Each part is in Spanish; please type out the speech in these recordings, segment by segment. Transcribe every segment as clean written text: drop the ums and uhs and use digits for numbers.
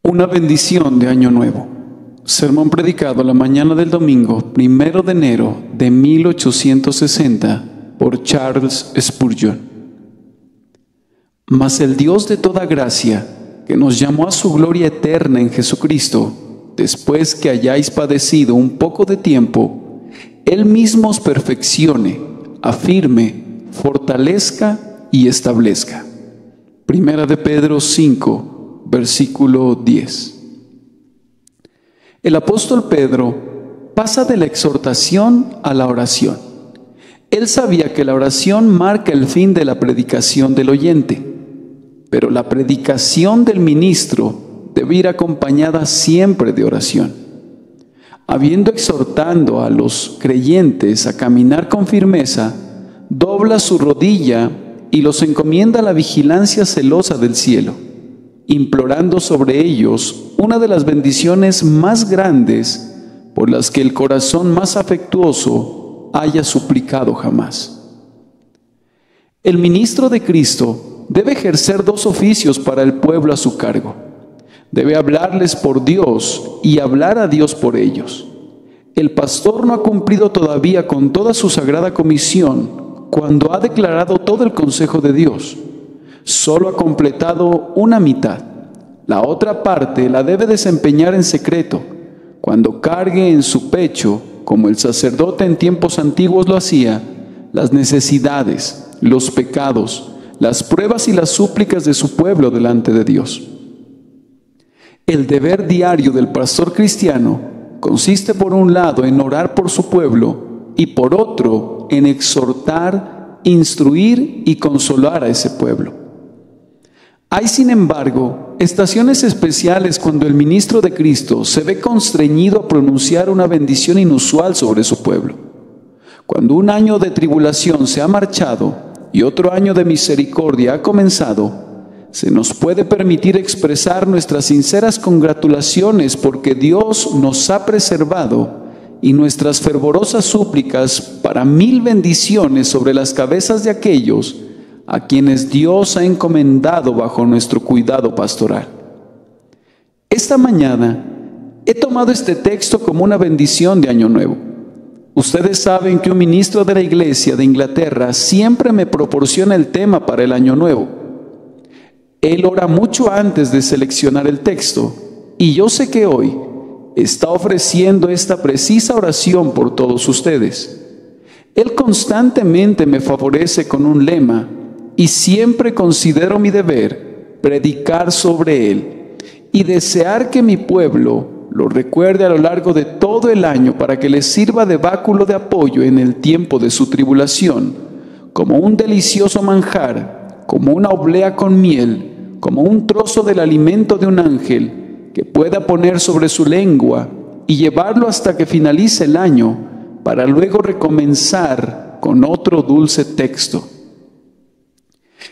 Una bendición de Año Nuevo. Sermón predicado la mañana del domingo 1 de enero de 1860 por Charles Spurgeon. Mas el Dios de toda gracia, que nos llamó a su gloria eterna en Jesucristo, después que hayáis padecido un poco de tiempo, Él mismo os perfeccione, afirme, fortalezca y establezca. Primera de Pedro 5, versículo 10. El apóstol Pedro pasa de la exhortación a la oración. Él sabía que la oración marca el fin de la predicación del oyente, pero la predicación del ministro debe ir acompañada siempre de oración. Habiendo exhortando a los creyentes a caminar con firmeza, dobla su rodilla y los encomienda a la vigilancia celosa del cielo, implorando sobre ellos una de las bendiciones más grandes por las que el corazón más afectuoso haya suplicado jamás. El ministro de Cristo debe ejercer dos oficios para el pueblo a su cargo. Debe hablarles por Dios y hablar a Dios por ellos. El pastor no ha cumplido todavía con toda su sagrada comisión cuando ha declarado todo el consejo de Dios. Solo ha completado una mitad. La otra parte la debe desempeñar en secreto, cuando cargue en su pecho, como el sacerdote en tiempos antiguos lo hacía, las necesidades, los pecados, las pruebas y las súplicas de su pueblo delante de Dios. El deber diario del pastor cristiano consiste por un lado en orar por su pueblo y por otro en exhortar, instruir y consolar a ese pueblo. Hay, sin embargo, estaciones especiales cuando el ministro de Cristo se ve constreñido a pronunciar una bendición inusual sobre su pueblo. Cuando un año de tribulación se ha marchado y otro año de misericordia ha comenzado, se nos puede permitir expresar nuestras sinceras congratulaciones porque Dios nos ha preservado y nuestras fervorosas súplicas para 1000 bendiciones sobre las cabezas de aquellos a quienes Dios ha encomendado bajo nuestro cuidado pastoral. Esta mañana he tomado este texto como una bendición de Año Nuevo. Ustedes saben que un ministro de la Iglesia de Inglaterra siempre me proporciona el tema para el Año Nuevo. Él ora mucho antes de seleccionar el texto, y yo sé que hoy está ofreciendo esta precisa oración por todos ustedes. Él constantemente me favorece con un lema, y siempre considero mi deber predicar sobre él y desear que mi pueblo lo recuerde a lo largo de todo el año para que les sirva de báculo de apoyo en el tiempo de su tribulación, como un delicioso manjar, como una oblea con miel, como un trozo del alimento de un ángel que pueda poner sobre su lengua y llevarlo hasta que finalice el año para luego recomenzar con otro dulce texto.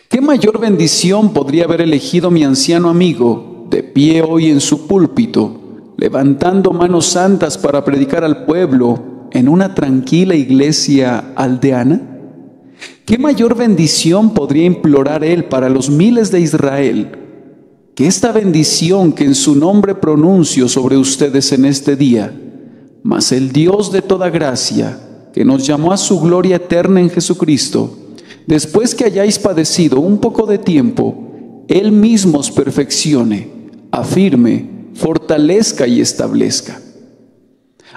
¿Qué mayor bendición podría haber elegido mi anciano amigo, de pie hoy en su púlpito, levantando manos santas para predicar al pueblo en una tranquila iglesia aldeana? ¿Qué mayor bendición podría implorar él para los miles de Israel que esta bendición que en su nombre pronuncio sobre ustedes en este día? Mas el Dios de toda gracia, que nos llamó a su gloria eterna en Jesucristo, después que hayáis padecido un poco de tiempo, Él mismo os perfeccione, afirme, fortalezca y establezca.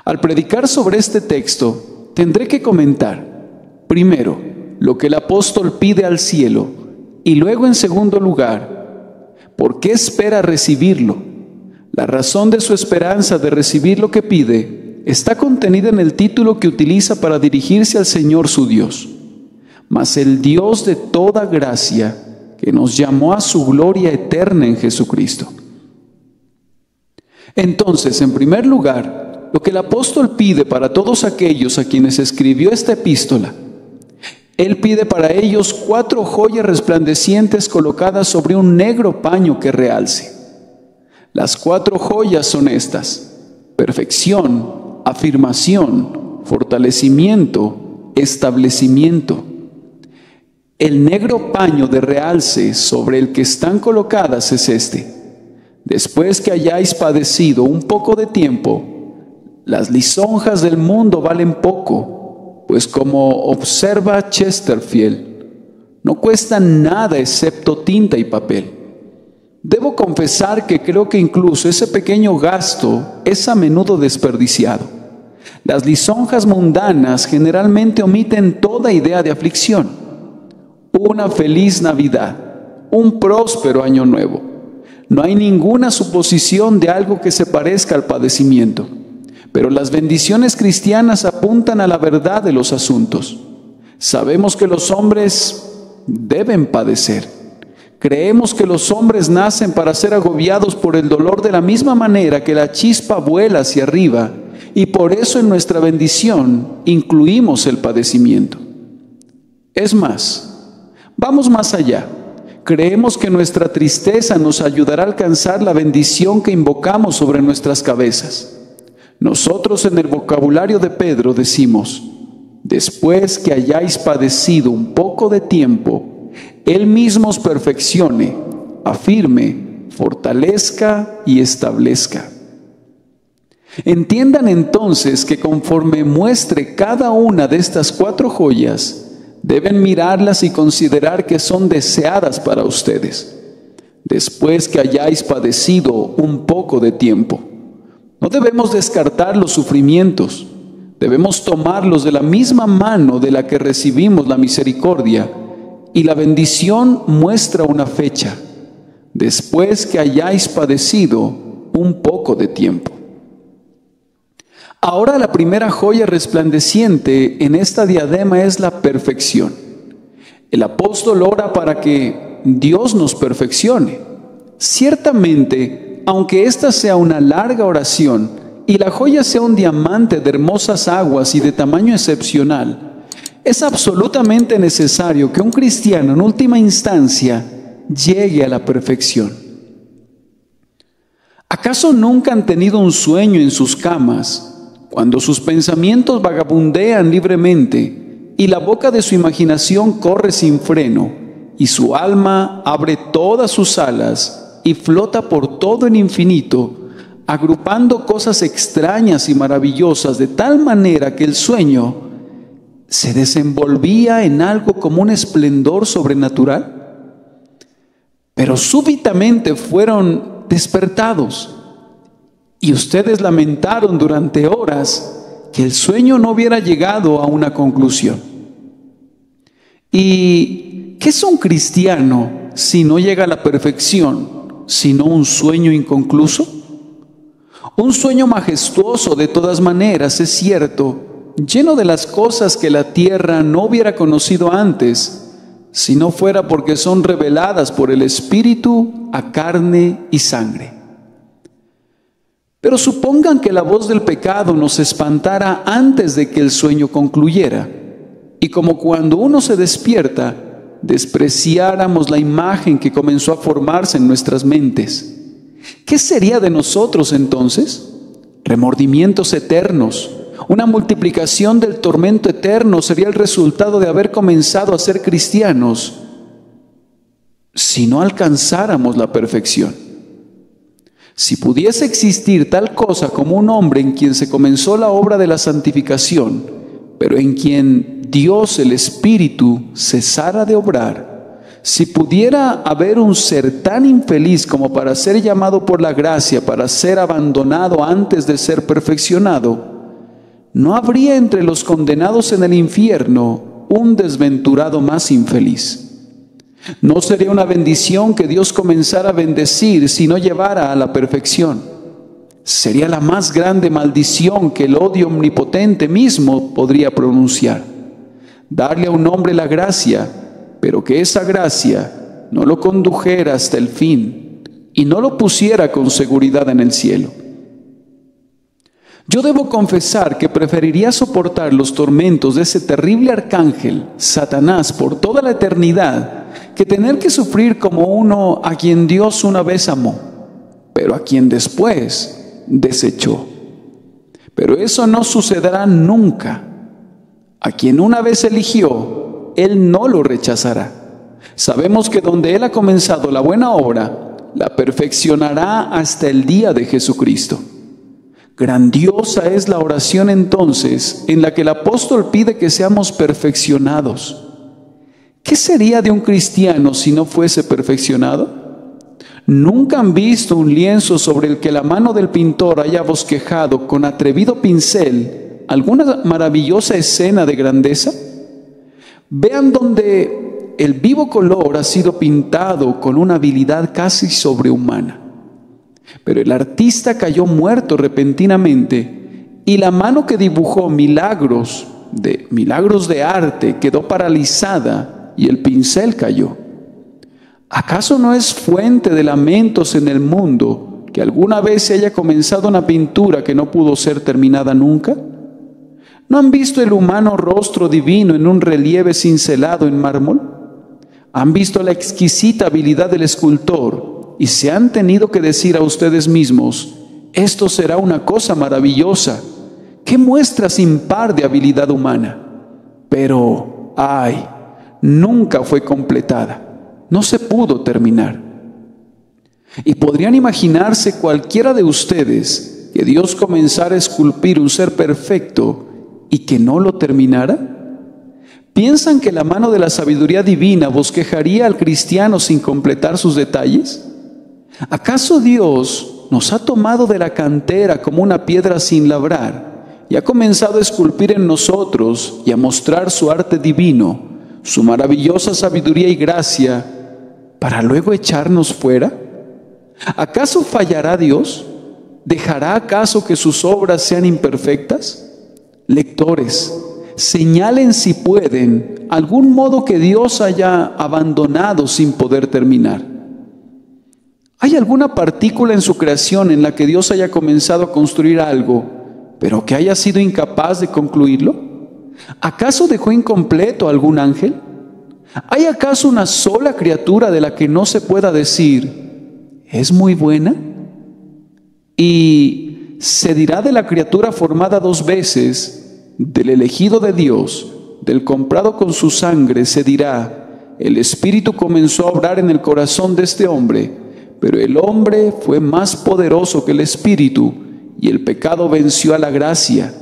Al predicar sobre este texto, tendré que comentar, primero, lo que el apóstol pide al cielo, y luego, en segundo lugar, ¿por qué espera recibirlo? La razón de su esperanza de recibir lo que pide está contenida en el título que utiliza para dirigirse al Señor su Dios. Mas el Dios de toda gracia, que nos llamó a su gloria eterna en Jesucristo. Entonces, en primer lugar, lo que el apóstol pide para todos aquellos a quienes escribió esta epístola, él pide para ellos 4 joyas resplandecientes colocadas sobre un negro paño que realce. Las 4 joyas son estas: perfección, afirmación, fortalecimiento, establecimiento. El negro paño de realce sobre el que están colocadas es este: Después que hayáis padecido un poco de tiempo, las lisonjas del mundo valen poco, pues como observa Chesterfield, no cuestan nada excepto tinta y papel. Debo confesar que creo que incluso ese pequeño gasto es a menudo desperdiciado. Las lisonjas mundanas generalmente omiten toda idea de aflicción. Una feliz Navidad, un próspero Año Nuevo. No hay ninguna suposición de algo que se parezca al padecimiento. Pero las bendiciones cristianas apuntan a la verdad de los asuntos. Sabemos que los hombres deben padecer. Creemos que los hombres nacen para ser agobiados por el dolor de la misma manera que la chispa vuela hacia arriba, y por eso en nuestra bendición incluimos el padecimiento. Es más, vamos más allá. Creemos que nuestra tristeza nos ayudará a alcanzar la bendición que invocamos sobre nuestras cabezas. Nosotros en el vocabulario de Pedro decimos: después que hayáis padecido un poco de tiempo, Él mismo os perfeccione, afirme, fortalezca y establezca. Entiendan entonces que conforme muestre cada una de estas 4 joyas, deben mirarlas y considerar que son deseadas para ustedes, después que hayáis padecido un poco de tiempo. No debemos descartar los sufrimientos, debemos tomarlos de la misma mano de la que recibimos la misericordia, y la bendición muestra una fecha: después que hayáis padecido un poco de tiempo. Ahora la primera joya resplandeciente en esta diadema es la perfección. El apóstol ora para que Dios nos perfeccione. Ciertamente, aunque esta sea una larga oración y la joya sea un diamante de hermosas aguas y de tamaño excepcional, es absolutamente necesario que un cristiano en última instancia llegue a la perfección. ¿Acaso nunca han tenido un sueño en sus camas, cuando sus pensamientos vagabundean libremente y la boca de su imaginación corre sin freno y su alma abre todas sus alas y flota por todo el infinito, agrupando cosas extrañas y maravillosas de tal manera que el sueño se desenvolvía en algo como un esplendor sobrenatural? Pero súbitamente fueron despertados y ustedes lamentaron durante horas que el sueño no hubiera llegado a una conclusión. ¿Y qué es un cristiano si no llega a la perfección, sino un sueño inconcluso? Un sueño majestuoso de todas maneras, es cierto, lleno de las cosas que la tierra no hubiera conocido antes, si no fuera porque son reveladas por el Espíritu a carne y sangre. Pero supongan que la voz del pecado nos espantara antes de que el sueño concluyera, y como cuando uno se despierta, despreciáramos la imagen que comenzó a formarse en nuestras mentes. ¿Qué sería de nosotros entonces? Remordimientos eternos, una multiplicación del tormento eterno sería el resultado de haber comenzado a ser cristianos si no alcanzáramos la perfección. Si pudiese existir tal cosa como un hombre en quien se comenzó la obra de la santificación, pero en quien Dios, el Espíritu, cesara de obrar, si pudiera haber un ser tan infeliz como para ser llamado por la gracia, para ser abandonado antes de ser perfeccionado, no habría entre los condenados en el infierno un desventurado más infeliz. No sería una bendición que Dios comenzara a bendecir si no llevara a la perfección. Sería la más grande maldición que el odio omnipotente mismo podría pronunciar. Darle a un hombre la gracia, pero que esa gracia no lo condujera hasta el fin y no lo pusiera con seguridad en el cielo. Yo debo confesar que preferiría soportar los tormentos de ese terrible arcángel, Satanás, por toda la eternidad, que tener que sufrir como uno a quien Dios una vez amó, pero a quien después desechó. Pero eso no sucederá nunca. A quien una vez eligió, Él no lo rechazará. Sabemos que donde Él ha comenzado la buena obra, la perfeccionará hasta el día de Jesucristo. Grandiosa es la oración entonces en la que el apóstol pide que seamos perfeccionados. ¿Qué sería de un cristiano si no fuese perfeccionado? ¿Nunca han visto un lienzo sobre el que la mano del pintor haya bosquejado con atrevido pincel alguna maravillosa escena de grandeza? Vean donde el vivo color ha sido pintado con una habilidad casi sobrehumana. Pero el artista cayó muerto repentinamente y la mano que dibujó milagros de arte quedó paralizada y el pincel cayó. ¿Acaso no es fuente de lamentos en el mundo que alguna vez se haya comenzado una pintura que no pudo ser terminada nunca? ¿No han visto el humano rostro divino en un relieve cincelado en mármol? ¿Han visto la exquisita habilidad del escultor y se han tenido que decir a ustedes mismos, esto será una cosa maravillosa? ¡Qué muestra sin par de habilidad humana! Pero, ¡ay!, nunca fue completada, no se pudo terminar. ¿Y podrían imaginarse cualquiera de ustedes que Dios comenzara a esculpir un ser perfecto y que no lo terminara? ¿Piensan que la mano de la sabiduría divina bosquejaría al cristiano sin completar sus detalles? ¿Acaso Dios nos ha tomado de la cantera como una piedra sin labrar y ha comenzado a esculpir en nosotros y a mostrar su arte divino, su maravillosa sabiduría y gracia, para luego echarnos fuera? ¿Acaso fallará Dios? ¿Dejará acaso que sus obras sean imperfectas? Lectores, señalen si pueden algún modo que Dios haya abandonado sin poder terminar. ¿Hay alguna partícula en su creación en la que Dios haya comenzado a construir algo, pero que haya sido incapaz de concluirlo? ¿Acaso dejó incompleto a algún ángel? ¿Hay acaso una sola criatura de la que no se pueda decir, es muy buena? Y se dirá de la criatura formada dos veces, del elegido de Dios, del comprado con su sangre, se dirá, el Espíritu comenzó a obrar en el corazón de este hombre, pero el hombre fue más poderoso que el Espíritu y el pecado venció a la gracia.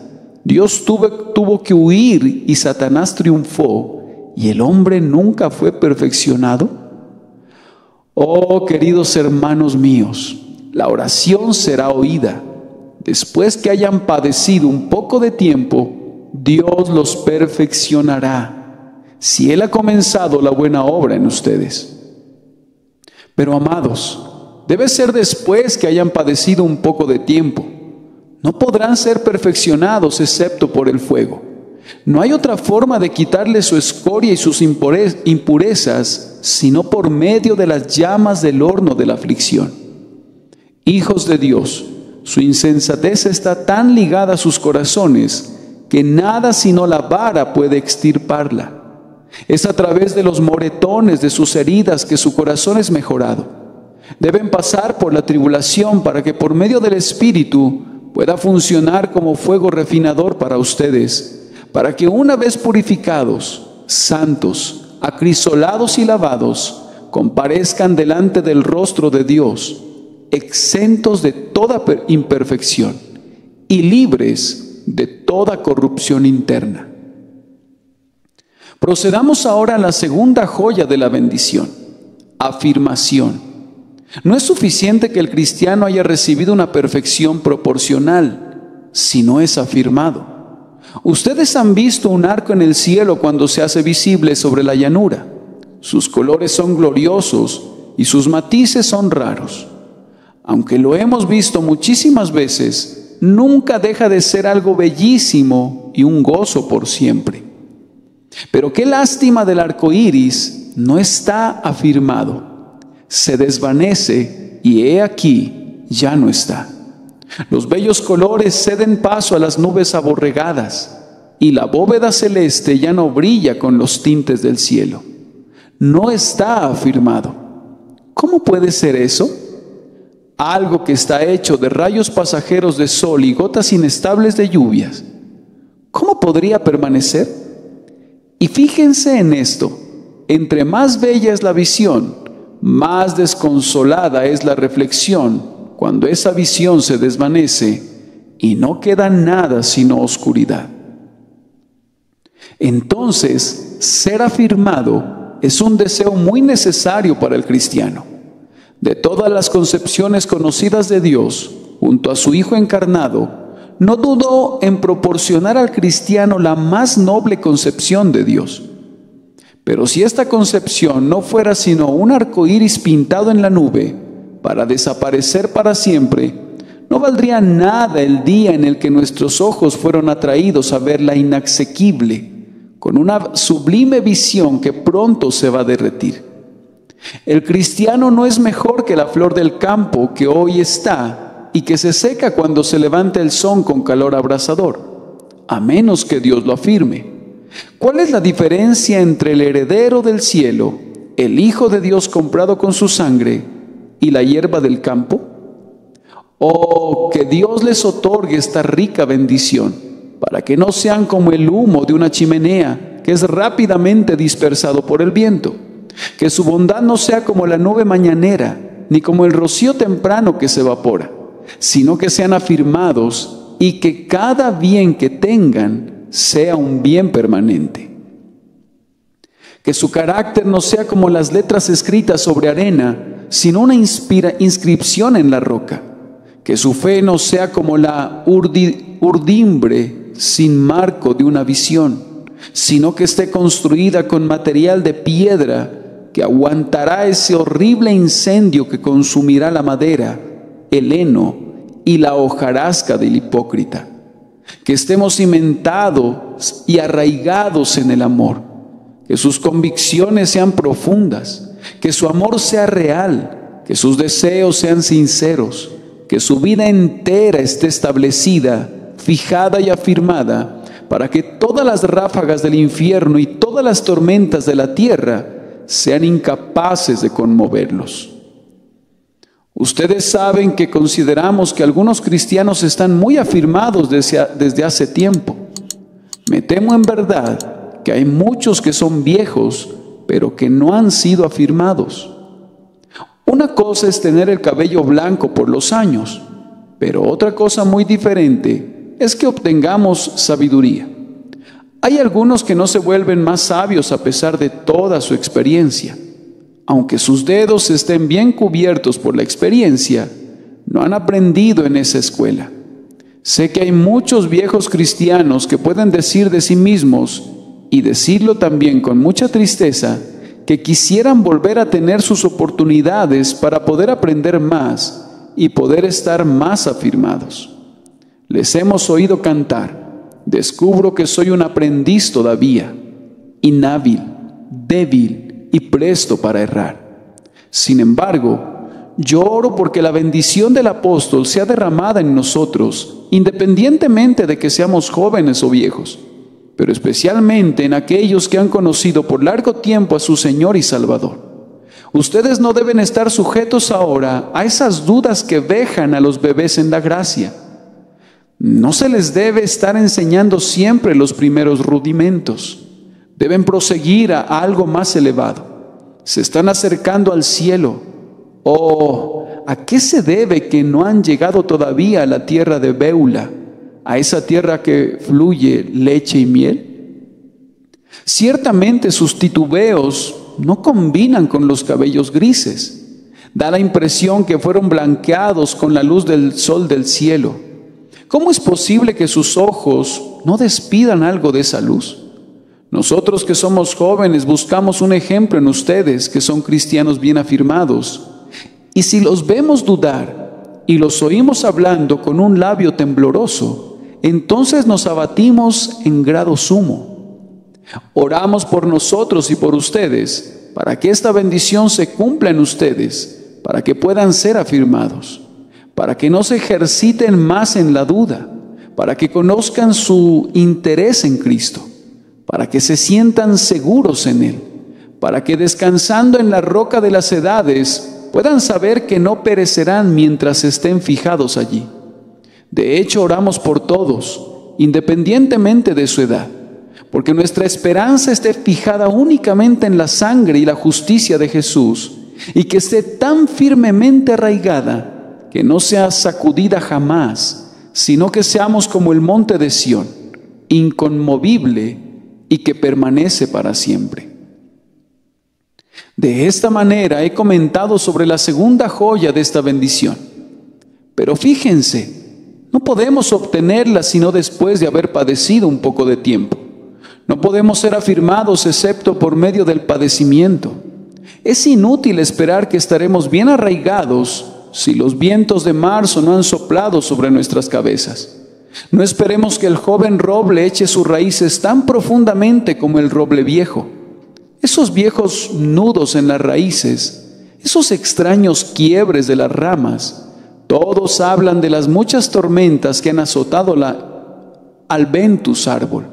Dios tuvo que huir y Satanás triunfó y el hombre nunca fue perfeccionado. Oh, queridos hermanos míos, la oración será oída. Después que hayan padecido un poco de tiempo, Dios los perfeccionará, si Él ha comenzado la buena obra en ustedes. Pero amados, debe ser después que hayan padecido un poco de tiempo. No podrán ser perfeccionados excepto por el fuego. No hay otra forma de quitarle su escoria y sus impurezas, sino por medio de las llamas del horno de la aflicción. Hijos de Dios, su insensatez está tan ligada a sus corazones que nada sino la vara puede extirparla. Es a través de los moretones de sus heridas que su corazón es mejorado. Deben pasar por la tribulación para que por medio del Espíritu pueda funcionar como fuego refinador para ustedes, para que una vez purificados, santos, acrisolados y lavados, comparezcan delante del rostro de Dios, exentos de toda imperfección y libres de toda corrupción interna. Procedamos ahora a la segunda joya de la bendición, afirmación. No es suficiente que el cristiano haya recibido una perfección proporcional, si no es afirmado. Ustedes han visto un arco en el cielo cuando se hace visible sobre la llanura. Sus colores son gloriosos y sus matices son raros. Aunque lo hemos visto muchísimas veces, nunca deja de ser algo bellísimo y un gozo por siempre. Pero qué lástima del arco iris, no está afirmado. Se desvanece y he aquí, ya no está. Los bellos colores ceden paso a las nubes aborregadas y la bóveda celeste ya no brilla con los tintes del cielo. No está afirmado. ¿Cómo puede ser eso? Algo que está hecho de rayos pasajeros de sol y gotas inestables de lluvias, ¿cómo podría permanecer? Y fíjense en esto, entre más bella es la visión, más desconsolada es la reflexión cuando esa visión se desvanece y no queda nada sino oscuridad. Entonces, ser afirmado es un deseo muy necesario para el cristiano. De todas las concepciones conocidas de Dios, junto a su Hijo encarnado, no dudó en proporcionar al cristiano la más noble concepción de Dios. Pero si esta concepción no fuera sino un arco iris pintado en la nube para desaparecer para siempre, no valdría nada el día en el que nuestros ojos fueron atraídos a ver la inasequible, con una sublime visión que pronto se va a derretir. El cristiano no es mejor que la flor del campo que hoy está y que se seca cuando se levanta el sol con calor abrasador, a menos que Dios lo afirme. ¿Cuál es la diferencia entre el heredero del cielo, el Hijo de Dios comprado con su sangre, y la hierba del campo? Oh, que Dios les otorgue esta rica bendición, para que no sean como el humo de una chimenea, que es rápidamente dispersado por el viento. Que su bondad no sea como la nube mañanera, ni como el rocío temprano que se evapora, sino que sean afirmados y que cada bien que tengan sea un bien permanente. Que su carácter no sea como las letras escritas sobre arena, sino una inscripción en la roca. Que su fe no sea como la urdimbre sin marco de una visión, sino que esté construida con material de piedra que aguantará ese horrible incendio que consumirá la madera, el heno y la hojarasca del hipócrita. Que estemos cimentados y arraigados en el amor, que sus convicciones sean profundas, que su amor sea real, que sus deseos sean sinceros, que su vida entera esté establecida, fijada y afirmada, para que todas las ráfagas del infierno y todas las tormentas de la tierra sean incapaces de conmoverlos. Ustedes saben que consideramos que algunos cristianos están muy afirmados desde hace tiempo. Me temo en verdad que hay muchos que son viejos, pero que no han sido afirmados. Una cosa es tener el cabello blanco por los años, pero otra cosa muy diferente es que obtengamos sabiduría. Hay algunos que no se vuelven más sabios a pesar de toda su experiencia. Aunque sus dedos estén bien cubiertos por la experiencia, no han aprendido en esa escuela. Sé que hay muchos viejos cristianos que pueden decir de sí mismos, y decirlo también con mucha tristeza, que quisieran volver a tener sus oportunidades para poder aprender más y poder estar más afirmados. Les hemos oído cantar: descubro que soy un aprendiz todavía, inhábil, débil y presto para errar. Sin embargo, yo oro porque la bendición del apóstol sea derramada en nosotros, independientemente de que seamos jóvenes o viejos, pero especialmente en aquellos que han conocido por largo tiempo a su Señor y Salvador. Ustedes no deben estar sujetos ahora a esas dudas que vejan a los bebés en la gracia. No se les debe estar enseñando siempre los primeros rudimentos. Deben proseguir a algo más elevado. Se están acercando al cielo. Oh, ¿a qué se debe que no han llegado todavía a la tierra de Beula, a esa tierra que fluye leche y miel? Ciertamente sus titubeos no combinan con los cabellos grises. Da la impresión que fueron blanqueados con la luz del sol del cielo. ¿Cómo es posible que sus ojos no despidan algo de esa luz? Nosotros que somos jóvenes buscamos un ejemplo en ustedes que son cristianos bien afirmados. Y si los vemos dudar y los oímos hablando con un labio tembloroso, entonces nos abatimos en grado sumo. Oramos por nosotros y por ustedes para que esta bendición se cumpla en ustedes, para que puedan ser afirmados, para que no se ejerciten más en la duda, para que conozcan su interés en Cristo, para que se sientan seguros en Él, para que descansando en la roca de las edades puedan saber que no perecerán mientras estén fijados allí. De hecho, oramos por todos, independientemente de su edad, porque nuestra esperanza esté fijada únicamente en la sangre y la justicia de Jesús, y que esté tan firmemente arraigada que no sea sacudida jamás, sino que seamos como el monte de Sión, inconmovible y que permanece para siempre. De esta manera he comentado sobre la segunda joya de esta bendición. Pero fíjense, no podemos obtenerla sino después de haber padecido un poco de tiempo. No podemos ser afirmados excepto por medio del padecimiento. Es inútil esperar que estaremos bien arraigados si los vientos de marzo no han soplado sobre nuestras cabezas. No esperemos que el joven roble eche sus raíces tan profundamente como el roble viejo. Esos viejos nudos en las raíces, esos extraños quiebres de las ramas, todos hablan de las muchas tormentas que han azotado al ventus árbol.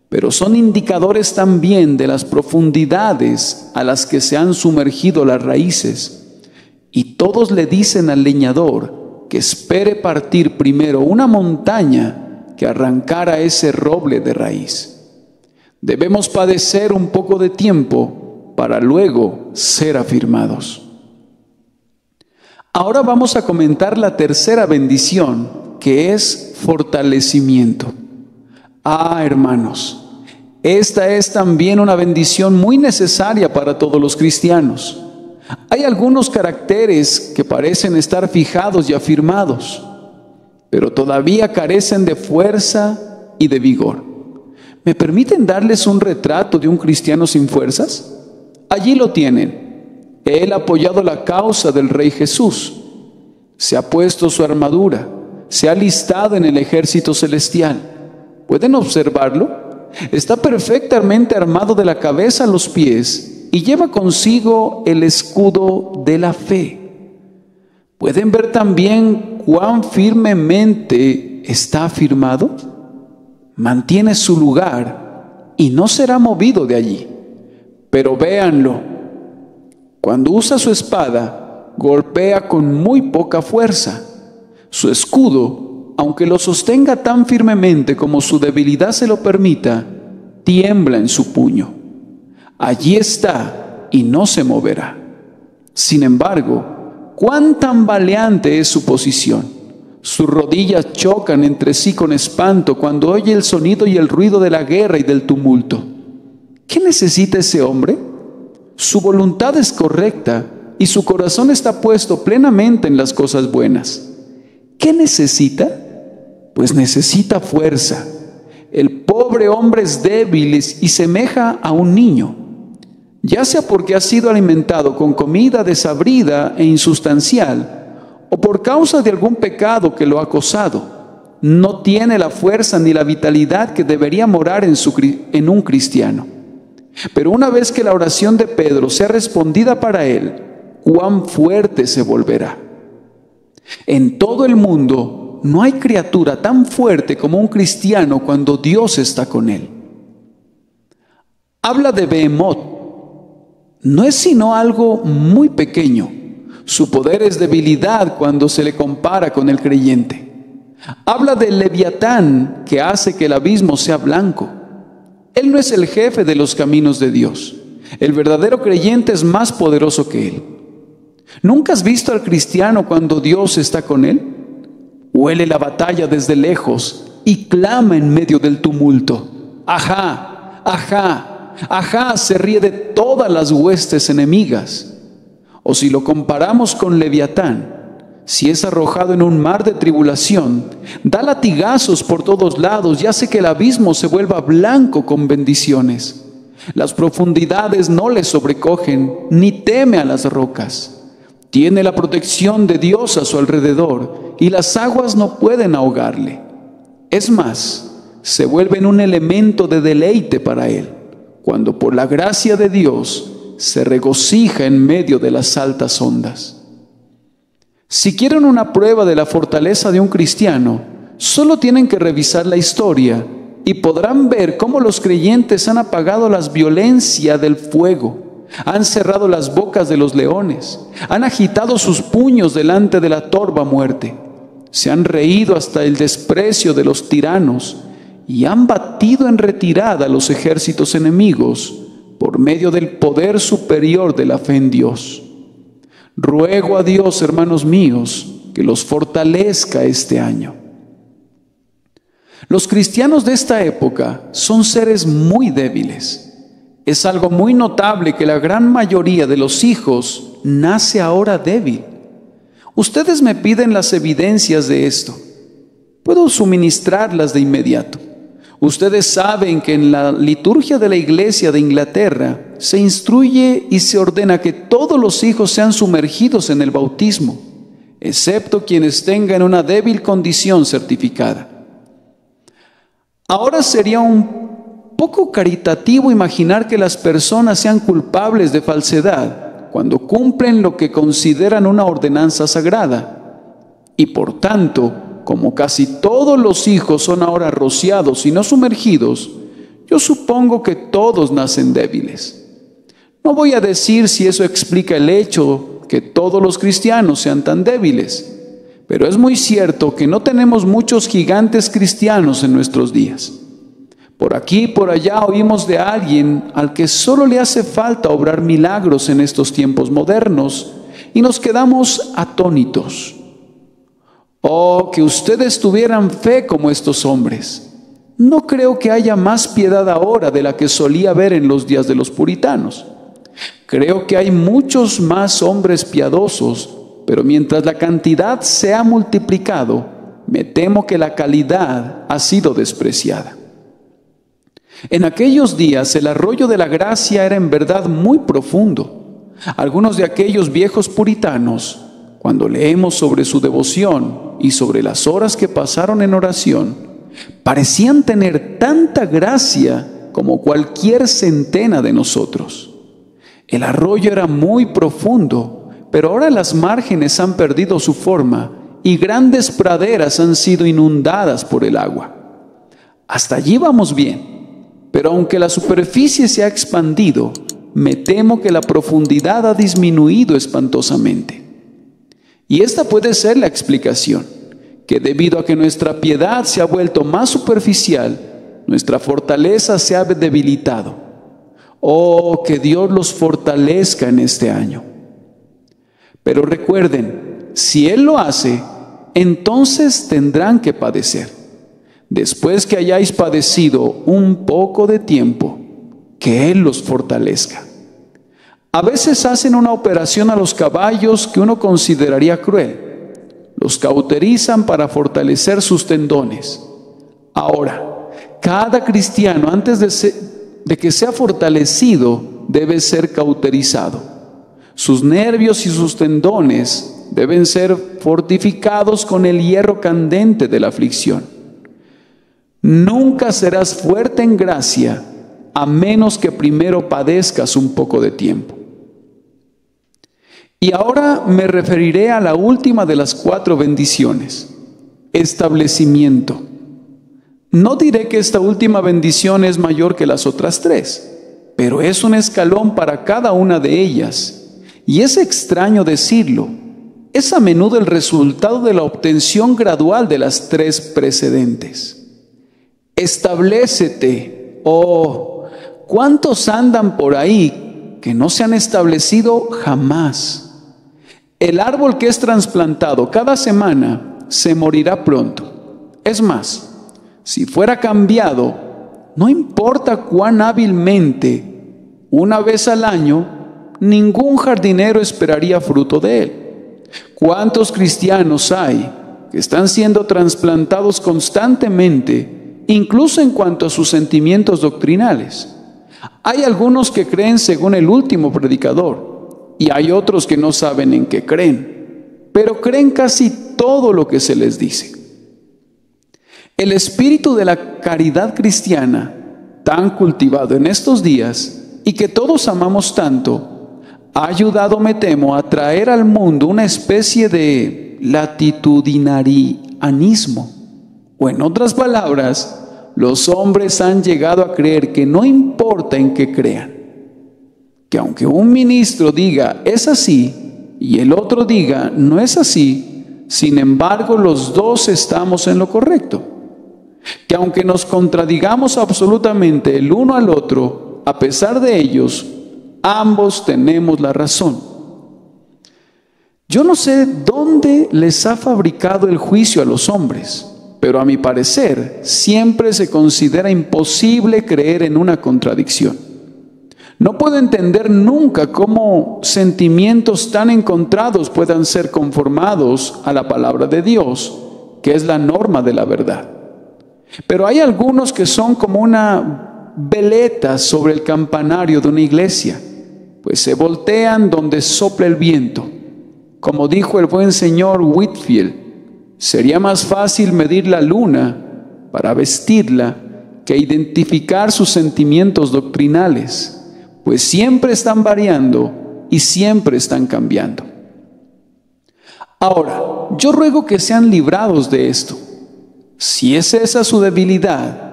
Pero son indicadores también de las profundidades a las que se han sumergido las raíces. Y todos le dicen al leñador que espere partir primero una montaña que arrancara ese roble de raíz. Debemos padecer un poco de tiempo para luego ser afirmados. Ahora vamos a comentar la tercera bendición, que es fortalecimiento. Hermanos, esta es también una bendición muy necesaria para todos los cristianos. Hay algunos caracteres que parecen estar fijados y afirmados, pero todavía carecen de fuerza y de vigor. ¿Me permiten darles un retrato de un cristiano sin fuerzas? Allí lo tienen. Él ha apoyado la causa del Rey Jesús. Se ha puesto su armadura. Se ha alistado en el ejército celestial. ¿Pueden observarlo? Está perfectamente armado de la cabeza a los pies y lleva consigo el escudo de la fe. ¿Pueden ver también cuán firmemente está afirmado? Mantiene su lugar y no será movido de allí. Pero véanlo, cuando usa su espada, golpea con muy poca fuerza. Su escudo, aunque lo sostenga tan firmemente como su debilidad se lo permita, tiembla en su puño. Allí está y no se moverá. Sin embargo, cuán tambaleante es su posición. Sus rodillas chocan entre sí con espanto cuando oye el sonido y el ruido de la guerra y del tumulto. ¿Qué necesita ese hombre? Su voluntad es correcta y su corazón está puesto plenamente en las cosas buenas. ¿Qué necesita? Pues necesita fuerza. El pobre hombre es débil y semeja a un niño, ya sea porque ha sido alimentado con comida desabrida e insustancial, o por causa de algún pecado que lo ha acosado. No tiene la fuerza ni la vitalidad que debería morar en un cristiano. Pero una vez que la oración de Pedro sea respondida para él, cuán fuerte se volverá. En todo el mundo no hay criatura tan fuerte como un cristiano cuando Dios está con él. Habla de Behemoth. No es sino algo muy pequeño. Su poder es debilidad cuando se le compara con el creyente. Habla del Leviatán, que hace que el abismo sea blanco. Él no es el jefe de los caminos de Dios. El verdadero creyente es más poderoso que él. ¿Nunca has visto al cristiano cuando Dios está con él? Huele la batalla desde lejos y clama en medio del tumulto. ¡Ajá! ¡Ajá! ¡Ajá! Se ríe de todas las huestes enemigas. O si lo comparamos con Leviatán, si es arrojado en un mar de tribulación, da latigazos por todos lados y hace que el abismo se vuelva blanco con bendiciones. Las profundidades no le sobrecogen, ni teme a las rocas. Tiene la protección de Dios a su alrededor y las aguas no pueden ahogarle. Es más, se vuelven un elemento de deleite para él, cuando por la gracia de Dios se regocija en medio de las altas ondas. Si quieren una prueba de la fortaleza de un cristiano, solo tienen que revisar la historia y podrán ver cómo los creyentes han apagado la violencia del fuego, han cerrado las bocas de los leones, han agitado sus puños delante de la torva muerte, se han reído hasta el desprecio de los tiranos y han batido en retirada a los ejércitos enemigos por medio del poder superior de la fe en Dios. Ruego a Dios, hermanos míos, que los fortalezca este año. Los cristianos de esta época son seres muy débiles. Es algo muy notable que la gran mayoría de los hijos nace ahora débil. Ustedes me piden las evidencias de esto. Puedo suministrarlas de inmediato. Ustedes saben que en la liturgia de la Iglesia de Inglaterra se instruye y se ordena que todos los hijos sean sumergidos en el bautismo, excepto quienes tengan una débil condición certificada. Ahora sería un poco caritativo imaginar que las personas sean culpables de falsedad cuando cumplen lo que consideran una ordenanza sagrada. Y por tanto, como casi todos los hijos son ahora rociados y no sumergidos, yo supongo que todos nacen débiles. No voy a decir si eso explica el hecho que todos los cristianos sean tan débiles, pero es muy cierto que no tenemos muchos gigantes cristianos en nuestros días. Por aquí y por allá oímos de alguien al que solo le hace falta obrar milagros en estos tiempos modernos y nos quedamos atónitos. Oh, que ustedes tuvieran fe como estos hombres. No creo que haya más piedad ahora de la que solía haber en los días de los puritanos. Creo que hay muchos más hombres piadosos, pero mientras la cantidad se ha multiplicado, me temo que la calidad ha sido despreciada. En aquellos días el arroyo de la gracia era en verdad muy profundo. Algunos de aquellos viejos puritanos, cuando leemos sobre su devoción y sobre las horas que pasaron en oración, parecían tener tanta gracia como cualquier centena de nosotros. El arroyo era muy profundo, pero ahora las márgenes han perdido su forma y grandes praderas han sido inundadas por el agua. Hasta allí vamos bien. Pero aunque la superficie se ha expandido, me temo que la profundidad ha disminuido espantosamente. Y esta puede ser la explicación, que debido a que nuestra piedad se ha vuelto más superficial, nuestra fortaleza se ha debilitado. Oh, que Dios los fortalezca en este año. Pero recuerden, si Él lo hace, entonces tendrán que padecer. Después que hayáis padecido un poco de tiempo, que Él los fortalezca. A veces hacen una operación a los caballos que uno consideraría cruel. Los cauterizan para fortalecer sus tendones. Ahora, cada cristiano antes de que sea fortalecido debe ser cauterizado. Sus nervios y sus tendones deben ser fortificados con el hierro candente de la aflicción. Nunca serás fuerte en gracia a menos que primero padezcas un poco de tiempo. Y ahora me referiré a la última de las 4 bendiciones, establecimiento. No diré que esta última bendición es mayor que las otras 3, pero es un escalón para cada una de ellas. Y es extraño decirlo, es a menudo el resultado de la obtención gradual de las 3 precedentes. Establécete. Oh, ¿cuántos andan por ahí que no se han establecido jamás? El árbol que es trasplantado cada semana se morirá pronto. Es más, si fuera cambiado, no importa cuán hábilmente, una vez al año, ningún jardinero esperaría fruto de él. ¿Cuántos cristianos hay que están siendo trasplantados constantemente, incluso en cuanto a sus sentimientos doctrinales? Hay algunos que creen según el último predicador y hay otros que no saben en qué creen, pero creen casi todo lo que se les dice. El espíritu de la caridad cristiana, tan cultivado en estos días y que todos amamos tanto, ha ayudado, me temo, a traer al mundo una especie de latitudinarianismo. O en otras palabras, los hombres han llegado a creer que no importa en qué crean, que aunque un ministro diga es así y el otro diga no es así, sin embargo los dos estamos en lo correcto, que aunque nos contradigamos absolutamente el uno al otro, a pesar de ellos, ambos tenemos la razón. Yo no sé dónde les ha fabricado el juicio a los hombres, pero a mi parecer siempre se considera imposible creer en una contradicción. No puedo entender nunca cómo sentimientos tan encontrados puedan ser conformados a la palabra de Dios, que es la norma de la verdad. Pero hay algunos que son como una veleta sobre el campanario de una iglesia, pues se voltean donde sopla el viento. Como dijo el buen señor Whitefield, sería más fácil medir la luna para vestirla que identificar sus sentimientos doctrinales, pues siempre están variando y siempre están cambiando. Ahora, yo ruego que sean librados de esto, si es esa su debilidad,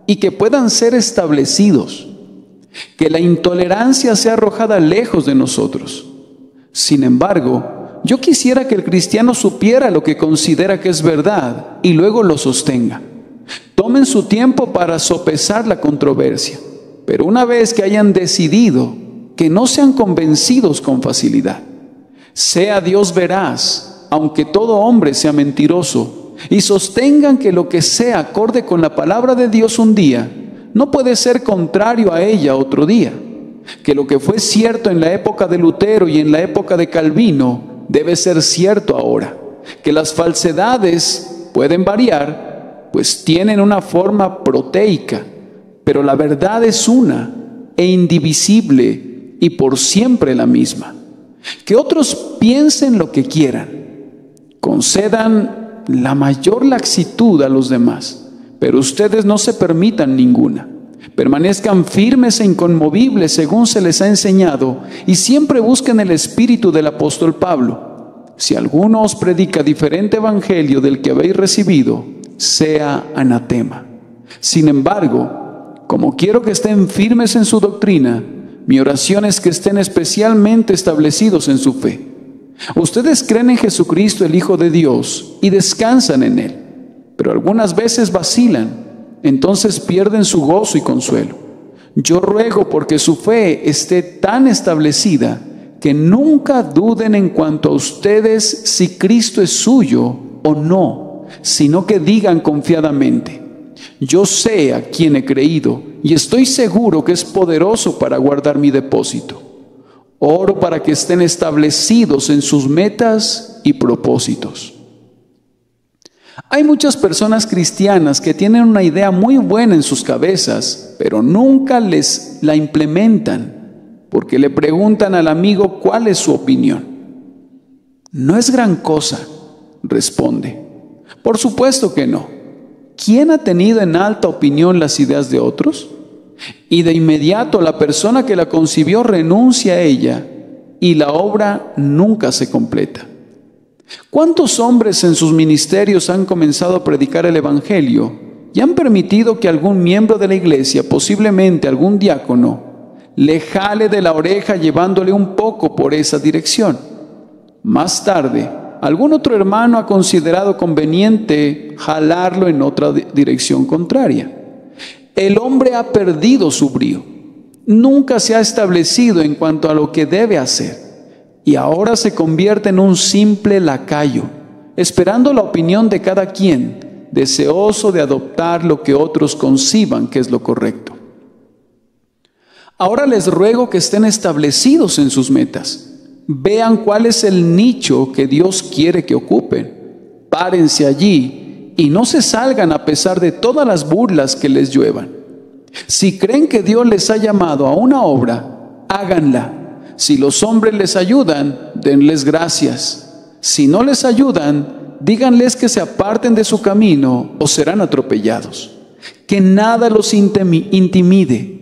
y que puedan ser establecidos, que la intolerancia sea arrojada lejos de nosotros. Sin embargo, yo quisiera que el cristiano supiera lo que considera que es verdad y luego lo sostenga. Tomen su tiempo para sopesar la controversia, pero una vez que hayan decidido, que no sean convencidos con facilidad. Sea Dios veraz, aunque todo hombre sea mentiroso, y sostengan que lo que sea acorde con la palabra de Dios un día, no puede ser contrario a ella otro día. Que lo que fue cierto en la época de Lutero y en la época de Calvino debe ser cierto ahora. Que las falsedades pueden variar, pues tienen una forma proteica, pero la verdad es una e indivisible y por siempre la misma. Que otros piensen lo que quieran, concedan la mayor laxitud a los demás, pero ustedes no se permitan ninguna. Permanezcan firmes e inconmovibles según se les ha enseñado y siempre busquen el espíritu del apóstol Pablo. Si alguno os predica diferente evangelio del que habéis recibido, sea anatema. Sin embargo, como quiero que estén firmes en su doctrina, mi oración es que estén especialmente establecidos en su fe. Ustedes creen en Jesucristo, el Hijo de Dios, y descansan en Él, pero algunas veces vacilan. Entonces pierden su gozo y consuelo. Yo ruego porque su fe esté tan establecida que nunca duden en cuanto a ustedes si Cristo es suyo o no, sino que digan confiadamente: yo sé a quién he creído y estoy seguro que es poderoso para guardar mi depósito. Oro para que estén establecidos en sus metas y propósitos. Hay muchas personas cristianas que tienen una idea muy buena en sus cabezas, pero nunca la implementan, porque le preguntan al amigo cuál es su opinión. No es gran cosa, responde. Por supuesto que no. ¿Quién ha tenido en alta opinión las ideas de otros? Y de inmediato la persona que la concibió renuncia a ella y la obra nunca se completa. ¿Cuántos hombres en sus ministerios han comenzado a predicar el evangelio y han permitido que algún miembro de la iglesia, posiblemente algún diácono, le jale de la oreja llevándole un poco por esa dirección? Más tarde, algún otro hermano ha considerado conveniente jalarlo en otra dirección contraria. El hombre ha perdido su brío, nunca se ha establecido en cuanto a lo que debe hacer. Y ahora se convierte en un simple lacayo, esperando la opinión de cada quien, deseoso de adoptar lo que otros conciban que es lo correcto. Ahora les ruego que estén establecidos en sus metas. Vean cuál es el nicho que Dios quiere que ocupen. Párense allí y no se salgan a pesar de todas las burlas que les lluevan. Si creen que Dios les ha llamado a una obra, háganla. Si los hombres les ayudan, denles gracias. Si no les ayudan, díganles que se aparten de su camino o serán atropellados. Que nada los intimide.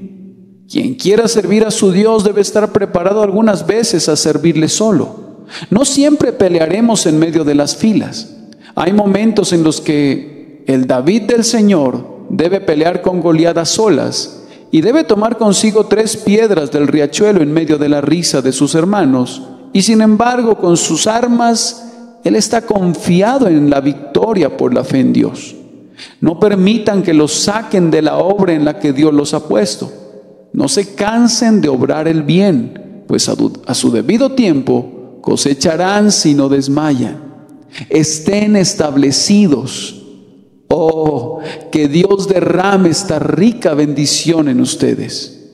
Quien quiera servir a su Dios debe estar preparado algunas veces a servirle solo. No siempre pelearemos en medio de las filas. Hay momentos en los que el David del Señor debe pelear con Goliat a solas y debe tomar consigo 3 piedras del riachuelo en medio de la risa de sus hermanos, y sin embargo con sus armas él está confiado en la victoria por la fe en Dios. No permitan que los saquen de la obra en la que Dios los ha puesto. No se cansen de obrar el bien, pues a su debido tiempo cosecharán si no desmayan. Estén establecidos. Oh, que Dios derrame esta rica bendición en ustedes.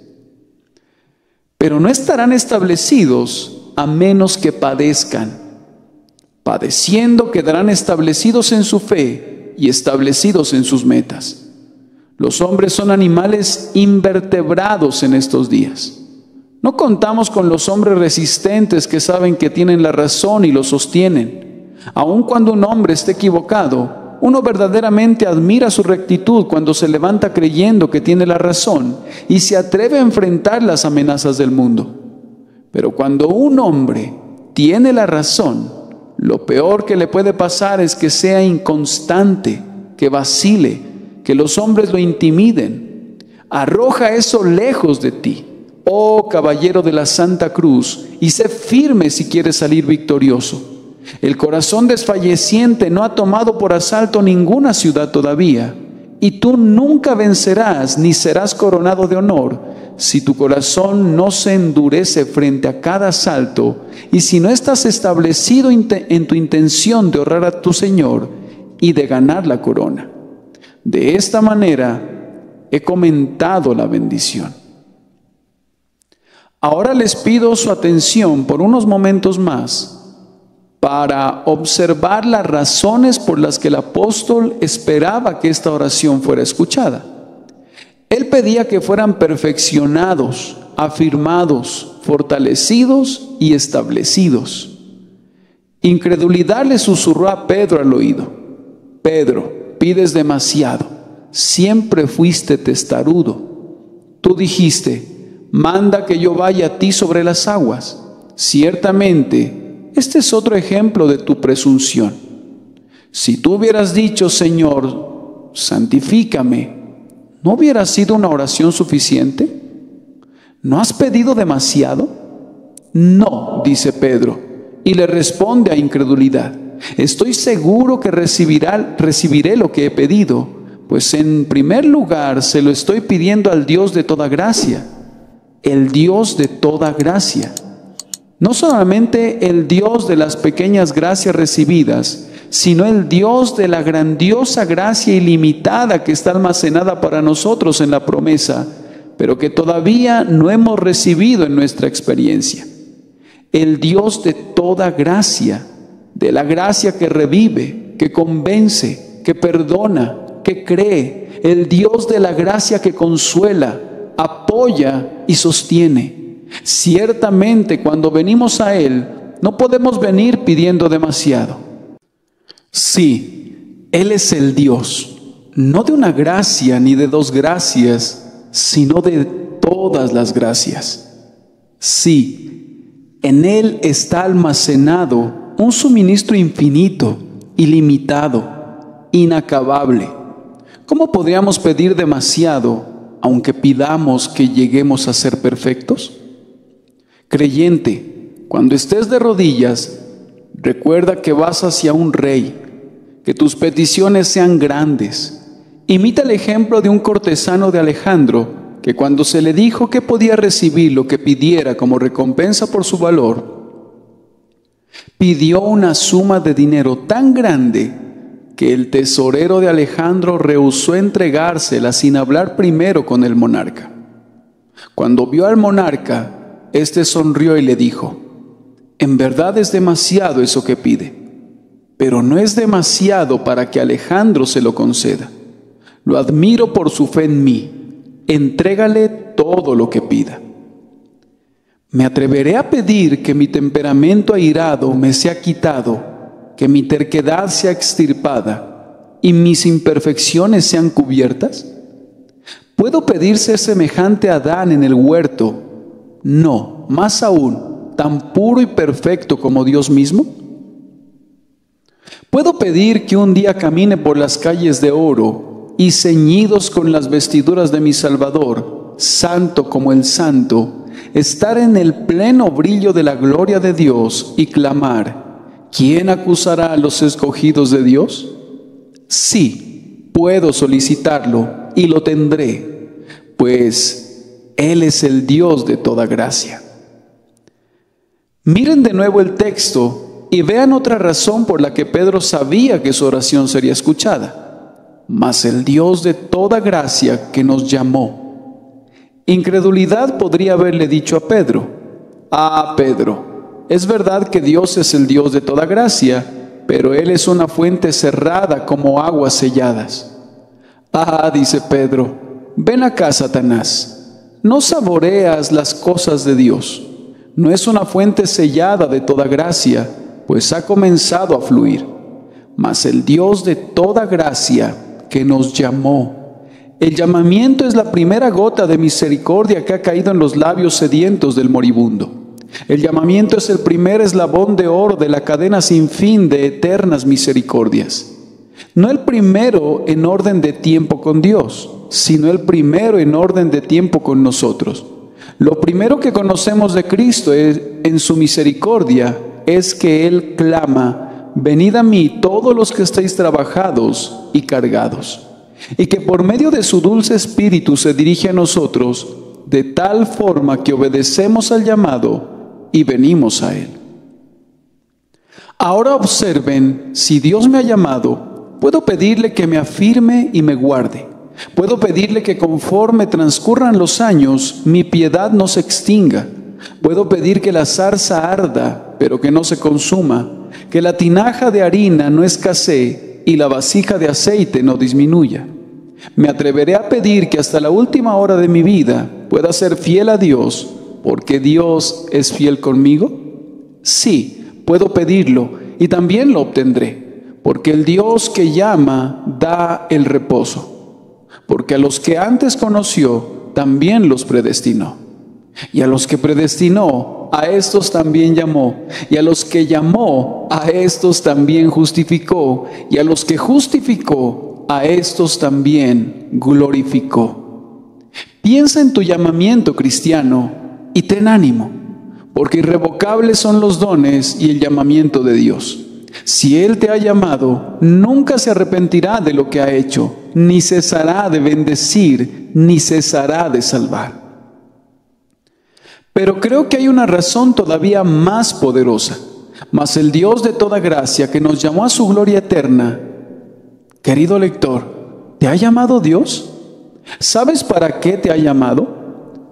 Pero no estarán establecidos a menos que padezcan. Padeciendo quedarán establecidos en su fe y establecidos en sus metas. Los hombres son animales invertebrados en estos días. No contamos con los hombres resistentes que saben que tienen la razón y lo sostienen. Aun cuando un hombre esté equivocado, uno verdaderamente admira su rectitud cuando se levanta creyendo que tiene la razón y se atreve a enfrentar las amenazas del mundo. Pero cuando un hombre tiene la razón, lo peor que le puede pasar es que sea inconstante, que vacile, que los hombres lo intimiden. Arroja eso lejos de ti, oh caballero de la Santa Cruz, y sé firme si quieres salir victorioso. El corazón desfalleciente no ha tomado por asalto ninguna ciudad todavía, y tú nunca vencerás ni serás coronado de honor si tu corazón no se endurece frente a cada asalto y si no estás establecido en tu intención de honrar a tu Señor y de ganar la corona. De esta manera he comentado la bendición. Ahora les pido su atención por unos momentos más para observar las razones por las que el apóstol esperaba que esta oración fuera escuchada. Él pedía que fueran perfeccionados, afirmados, fortalecidos y establecidos. Incredulidad le susurró a Pedro al oído: Pedro, pides demasiado, siempre fuiste testarudo. Tú dijiste: manda que yo vaya a ti sobre las aguas. Ciertamente, este es otro ejemplo de tu presunción. Si tú hubieras dicho: Señor, santifícame, ¿no hubiera sido una oración suficiente? ¿No has pedido demasiado? No, dice Pedro, y le responde a incredulidad: estoy seguro que recibiré lo que he pedido, pues en primer lugar se lo estoy pidiendo al Dios de toda gracia, el Dios de toda gracia. No solamente el Dios de las pequeñas gracias recibidas, sino el Dios de la grandiosa gracia ilimitada que está almacenada para nosotros en la promesa, pero que todavía no hemos recibido en nuestra experiencia. El Dios de toda gracia, de la gracia que revive, que convence, que perdona, que cree, el Dios de la gracia que consuela, apoya y sostiene. Ciertamente, cuando venimos a Él, no podemos venir pidiendo demasiado. Sí, Él es el Dios, no de una gracia ni de dos gracias, sino de todas las gracias. Sí, en Él está almacenado un suministro infinito, ilimitado, inacabable. ¿Cómo podríamos pedir demasiado, aunque pidamos que lleguemos a ser perfectos? Creyente, cuando estés de rodillas, recuerda que vas hacia un rey, que tus peticiones sean grandes. Imita el ejemplo de un cortesano de Alejandro, que cuando se le dijo que podía recibir lo que pidiera como recompensa por su valor, pidió una suma de dinero tan grande que el tesorero de Alejandro rehusó entregársela sin hablar primero con el monarca. Cuando vio al monarca, éste sonrió y le dijo: en verdad es demasiado eso que pide, pero no es demasiado para que Alejandro se lo conceda. Lo admiro por su fe en mí. Entrégale todo lo que pida. Me atreveré a pedir que mi temperamento airado me sea quitado, que mi terquedad sea extirpada y mis imperfecciones sean cubiertas. ¿Puedo pedir ser semejante a Adán en el huerto? No, más aún, tan puro y perfecto como Dios mismo. ¿Puedo pedir que un día camine por las calles de oro y ceñidos con las vestiduras de mi Salvador, santo como el santo, estar en el pleno brillo de la gloria de Dios y clamar: ¿quién acusará a los escogidos de Dios? Sí, puedo solicitarlo y lo tendré, pues Él es el Dios de toda gracia. Miren de nuevo el texto y vean otra razón por la que Pedro sabía que su oración sería escuchada. Mas el Dios de toda gracia que nos llamó. Incredulidad podría haberle dicho a Pedro: Ah, Pedro, es verdad que Dios es el Dios de toda gracia, pero Él es una fuente cerrada como aguas selladas. Ah, dice Pedro, ven acá, Satanás. No saboreas las cosas de Dios. No es una fuente sellada de toda gracia, pues ha comenzado a fluir. Mas el Dios de toda gracia que nos llamó. El llamamiento es la primera gota de misericordia que ha caído en los labios sedientos del moribundo. El llamamiento es el primer eslabón de oro de la cadena sin fin de eternas misericordias. No el primero en orden de tiempo con Dios, sino el primero en orden de tiempo con nosotros. Lo primero que conocemos de Cristo en su misericordia es que Él clama: venid a mí todos los que estáis trabajados y cargados, y que por medio de su dulce espíritu se dirige a nosotros de tal forma que obedecemos al llamado y venimos a Él. Ahora observen, si Dios me ha llamado, puedo pedirle que me afirme y me guarde. Puedo pedirle que conforme transcurran los años, mi piedad no se extinga. Puedo pedir que la zarza arda, pero que no se consuma, que la tinaja de harina no escasee y la vasija de aceite no disminuya. Me atreveré a pedir que hasta la última hora de mi vida pueda ser fiel a Dios, porque Dios es fiel conmigo. Sí, puedo pedirlo y también lo obtendré, porque el Dios que llama da el reposo. Porque a los que antes conoció, también los predestinó. Y a los que predestinó, a estos también llamó. Y a los que llamó, a estos también justificó. Y a los que justificó, a estos también glorificó. Piensa en tu llamamiento, cristiano, y ten ánimo, porque irrevocables son los dones y el llamamiento de Dios. Si Él te ha llamado, nunca se arrepentirá de lo que ha hecho, ni cesará de bendecir, ni cesará de salvar. Pero creo que hay una razón todavía más poderosa. Mas el Dios de toda gracia que nos llamó a su gloria eterna. Querido lector, ¿te ha llamado Dios? ¿Sabes para qué te ha llamado?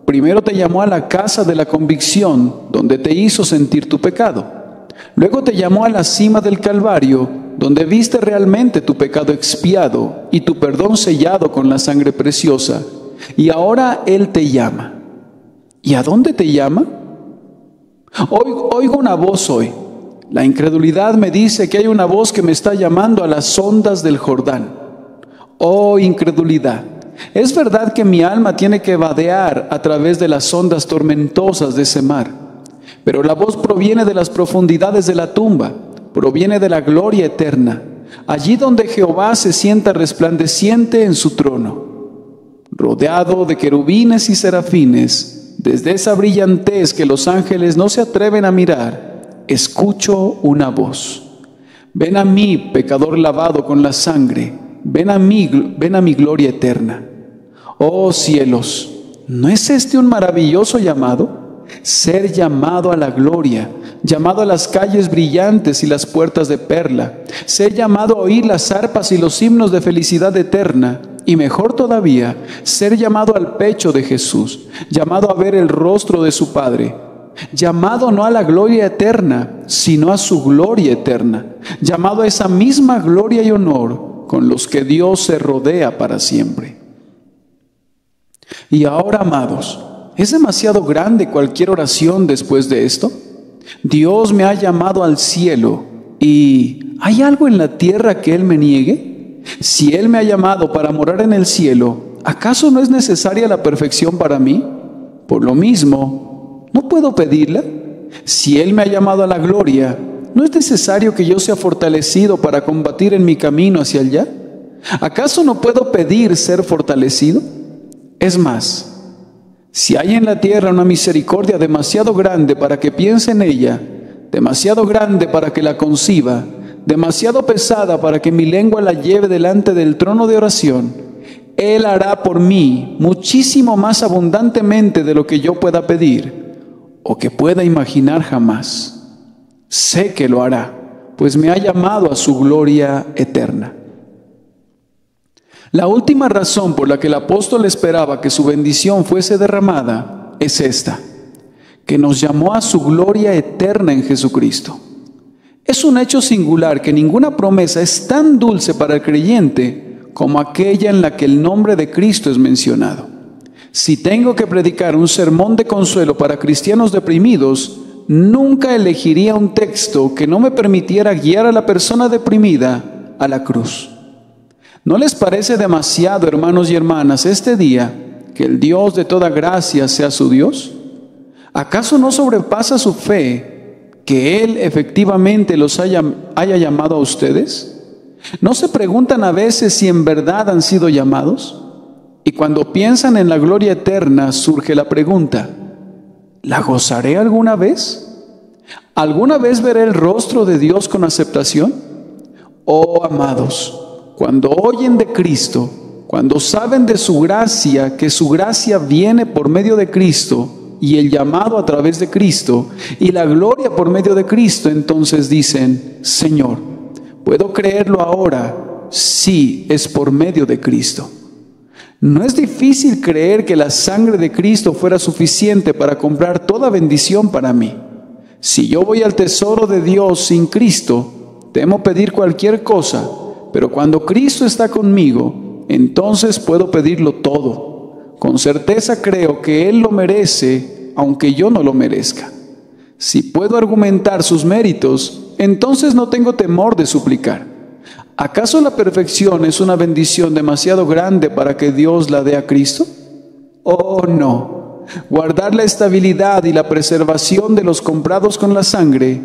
Primero te llamó a la casa de la convicción, donde te hizo sentir tu pecado. Luego te llamó a la cima del Calvario, donde viste realmente tu pecado expiado y tu perdón sellado con la sangre preciosa. Y ahora Él te llama. ¿Y a dónde te llama? Oigo una voz hoy. La incredulidad me dice que hay una voz que me está llamando a las ondas del Jordán. Oh, incredulidad. Es verdad que mi alma tiene que vadear a través de las ondas tormentosas de ese mar. Pero la voz proviene de las profundidades de la tumba, proviene de la gloria eterna, allí donde Jehová se sienta resplandeciente en su trono. Rodeado de querubines y serafines, desde esa brillantez que los ángeles no se atreven a mirar, escucho una voz. Ven a mí, pecador lavado con la sangre, ven a mi gloria eterna. Oh cielos, ¿no es este un maravilloso llamado? Ser llamado a la gloria, llamado a las calles brillantes y las puertas de perla, ser llamado a oír las arpas y los himnos de felicidad eterna, y mejor todavía, ser llamado al pecho de Jesús, llamado a ver el rostro de su Padre, llamado no a la gloria eterna, sino a su gloria eterna, llamado a esa misma gloria y honor con los que Dios se rodea para siempre. Y ahora, amados, ¿es demasiado grande cualquier oración después de esto? Dios me ha llamado al cielo, ¿y hay algo en la tierra que Él me niegue? Si Él me ha llamado para morar en el cielo, ¿acaso no es necesaria la perfección para mí? Por lo mismo, ¿no puedo pedirla? Si Él me ha llamado a la gloria, ¿no es necesario que yo sea fortalecido para combatir en mi camino hacia allá? ¿Acaso no puedo pedir ser fortalecido? Es más, si hay en la tierra una misericordia demasiado grande para que piense en ella, demasiado grande para que la conciba, demasiado pesada para que mi lengua la lleve delante del trono de oración, Él hará por mí muchísimo más abundantemente de lo que yo pueda pedir o que pueda imaginar jamás. Sé que lo hará, pues me ha llamado a su gloria eterna. La última razón por la que el apóstol esperaba que su bendición fuese derramada es esta: que nos llamó a su gloria eterna en Jesucristo. Es un hecho singular que ninguna promesa es tan dulce para el creyente como aquella en la que el nombre de Cristo es mencionado. Si tengo que predicar un sermón de consuelo para cristianos deprimidos, nunca elegiría un texto que no me permitiera guiar a la persona deprimida a la cruz. ¿No les parece demasiado, hermanos y hermanas, este día que el Dios de toda gracia sea su Dios? ¿Acaso no sobrepasa su fe que Él efectivamente los haya llamado a ustedes? ¿No se preguntan a veces si en verdad han sido llamados? Y cuando piensan en la gloria eterna, surge la pregunta: ¿la gozaré alguna vez? ¿Alguna vez veré el rostro de Dios con aceptación? Oh, amados, cuando oyen de Cristo, cuando saben de su gracia, que su gracia viene por medio de Cristo, y el llamado a través de Cristo, y la gloria por medio de Cristo, entonces dicen: Señor, ¿puedo creerlo ahora? Sí, es por medio de Cristo. No es difícil creer que la sangre de Cristo fuera suficiente para comprar toda bendición para mí. Si yo voy al tesoro de Dios sin Cristo, temo pedir cualquier cosa, pero cuando Cristo está conmigo, entonces puedo pedirlo todo. Con certeza creo que Él lo merece, aunque yo no lo merezca. Si puedo argumentar sus méritos, entonces no tengo temor de suplicar. ¿Acaso la perfección es una bendición demasiado grande para que Dios la dé a Cristo? Oh, no. Guardar la estabilidad y la preservación de los comprados con la sangre,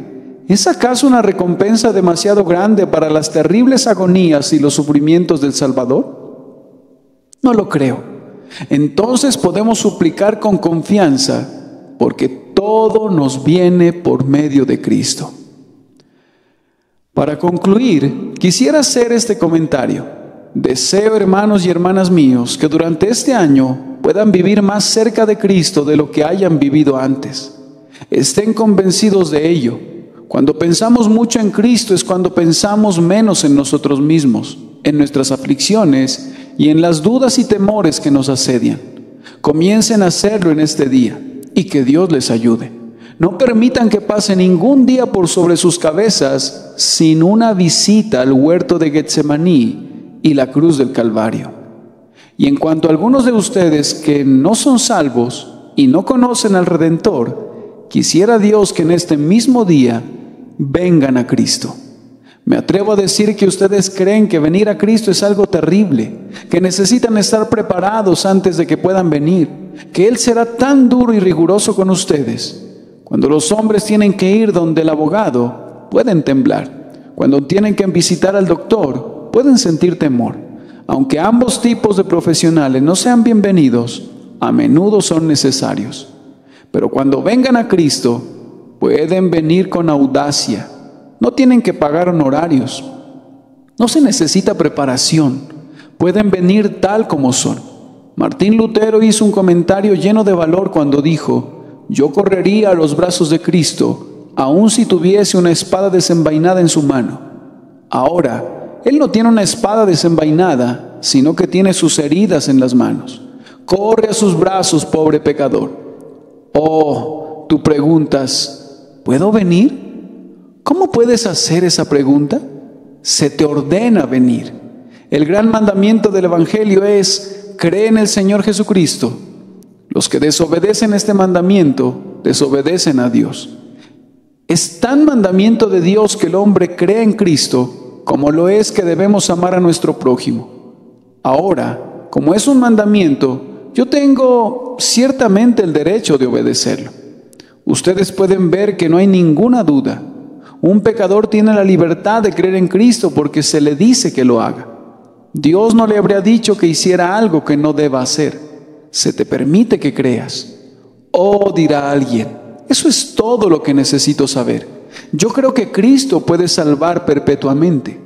¿es acaso una recompensa demasiado grande para las terribles agonías y los sufrimientos del Salvador? No lo creo. Entonces podemos suplicar con confianza, porque todo nos viene por medio de Cristo. Para concluir, quisiera hacer este comentario. Deseo, hermanos y hermanas míos, que durante este año puedan vivir más cerca de Cristo de lo que hayan vivido antes. Estén convencidos de ello. Cuando pensamos mucho en Cristo es cuando pensamos menos en nosotros mismos, en nuestras aflicciones y en las dudas y temores que nos asedian. Comiencen a hacerlo en este día y que Dios les ayude. No permitan que pase ningún día por sobre sus cabezas sin una visita al huerto de Getsemaní y la cruz del Calvario. Y en cuanto a algunos de ustedes que no son salvos y no conocen al Redentor, quisiera Dios que en este mismo día vengan a Cristo. Me atrevo a decir que ustedes creen que venir a Cristo es algo terrible, que necesitan estar preparados antes de que puedan venir, que Él será tan duro y riguroso con ustedes. Cuando los hombres tienen que ir donde el abogado, pueden temblar. Cuando tienen que visitar al doctor, pueden sentir temor. Aunque ambos tipos de profesionales no sean bienvenidos, a menudo son necesarios. Pero cuando vengan a Cristo, pueden venir con audacia. No tienen que pagar honorarios. No se necesita preparación. Pueden venir tal como son. Martín Lutero hizo un comentario lleno de valor cuando dijo: yo correría a los brazos de Cristo, aun si tuviese una espada desenvainada en su mano. Ahora, Él no tiene una espada desenvainada, sino que tiene sus heridas en las manos. Corre a sus brazos, pobre pecador. Oh, tú preguntas: ¿puedo venir? ¿Cómo puedes hacer esa pregunta? Se te ordena venir. El gran mandamiento del Evangelio es: cree en el Señor Jesucristo. Los que desobedecen este mandamiento, desobedecen a Dios. Es tan mandamiento de Dios que el hombre cree en Cristo, como lo es que debemos amar a nuestro prójimo. Ahora, como es un mandamiento, yo tengo ciertamente el derecho de obedecerlo. Ustedes pueden ver que no hay ninguna duda. Un pecador tiene la libertad de creer en Cristo porque se le dice que lo haga. Dios no le habría dicho que hiciera algo que no deba hacer. Se te permite que creas. Oh, dirá alguien, eso es todo lo que necesito saber. Yo creo que Cristo puede salvar perpetuamente.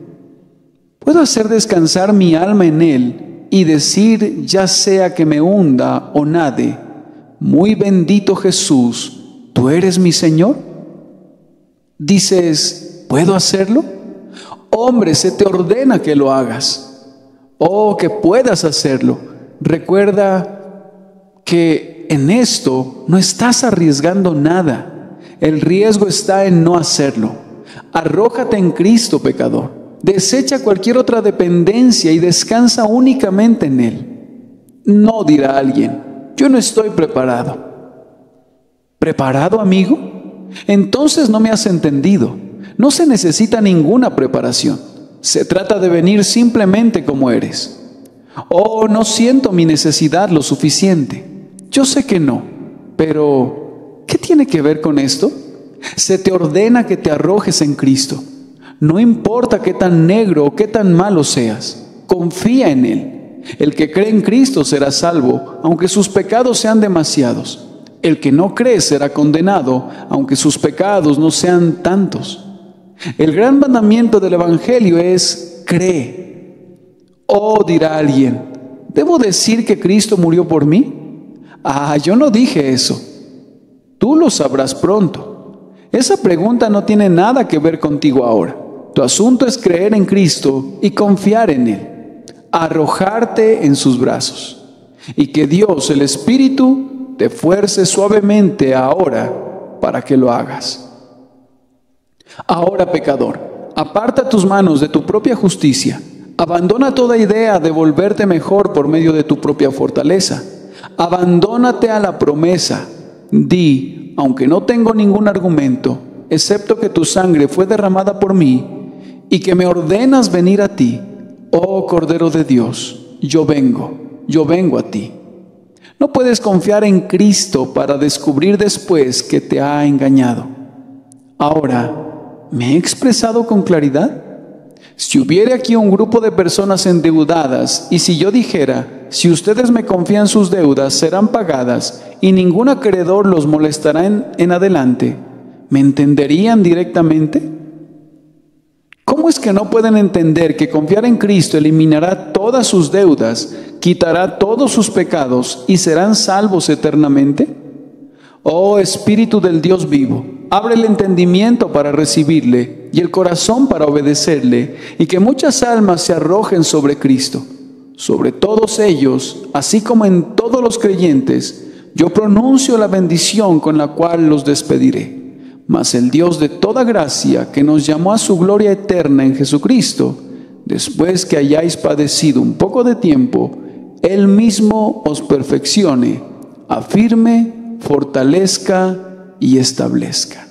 Puedo hacer descansar mi alma en Él y decir, ya sea que me hunda o nade: muy bendito Jesús, ¿tú eres mi Señor? Dices, ¿puedo hacerlo? Hombre, se te ordena que lo hagas. Oh, que puedas hacerlo. Recuerda que en esto no estás arriesgando nada. El riesgo está en no hacerlo. Arrójate en Cristo, pecador. Desecha cualquier otra dependencia y descansa únicamente en Él. No, dirá alguien, yo no estoy preparado. ¿Preparado, amigo? Entonces no me has entendido. No se necesita ninguna preparación. Se trata de venir simplemente como eres. Oh, no siento mi necesidad lo suficiente. Yo sé que no, pero ¿qué tiene que ver con esto? Se te ordena que te arrojes en Cristo. No importa qué tan negro o qué tan malo seas, confía en Él. El que cree en Cristo será salvo, aunque sus pecados sean demasiados. El que no cree será condenado, aunque sus pecados no sean tantos. El gran mandamiento del Evangelio es: cree. Oh, dirá alguien, ¿debo decir que Cristo murió por mí? Yo no dije eso. Tú lo sabrás pronto. Esa pregunta no tiene nada que ver contigo ahora. Tu asunto es creer en Cristo y confiar en Él. Arrojarte en sus brazos. Y que Dios, el Espíritu, te fuerce suavemente ahora para que lo hagas. Ahora, pecador, aparta tus manos de tu propia justicia. Abandona toda idea de volverte mejor por medio de tu propia fortaleza. Abandónate a la promesa. Di, aunque no tengo ningún argumento, excepto que tu sangre fue derramada por mí y que me ordenas venir a ti. Oh Cordero de Dios, yo vengo a ti. No puedes confiar en Cristo para descubrir después que te ha engañado. Ahora, ¿me he expresado con claridad? Si hubiera aquí un grupo de personas endeudadas y si yo dijera, si ustedes me confían sus deudas serán pagadas y ningún acreedor los molestará en adelante, ¿me entenderían directamente? ¿Cómo es que no pueden entender que confiar en Cristo eliminará todas sus deudas, quitará todos sus pecados y serán salvos eternamente? Oh Espíritu del Dios vivo, abre el entendimiento para recibirle y el corazón para obedecerle, y que muchas almas se arrojen sobre Cristo. Sobre todos ellos, así como en todos los creyentes, yo pronuncio la bendición con la cual los despediré. Mas el Dios de toda gracia, que nos llamó a su gloria eterna en Jesucristo, después que hayáis padecido un poco de tiempo, Él mismo os perfeccione, afirme, fortalezca y establezca.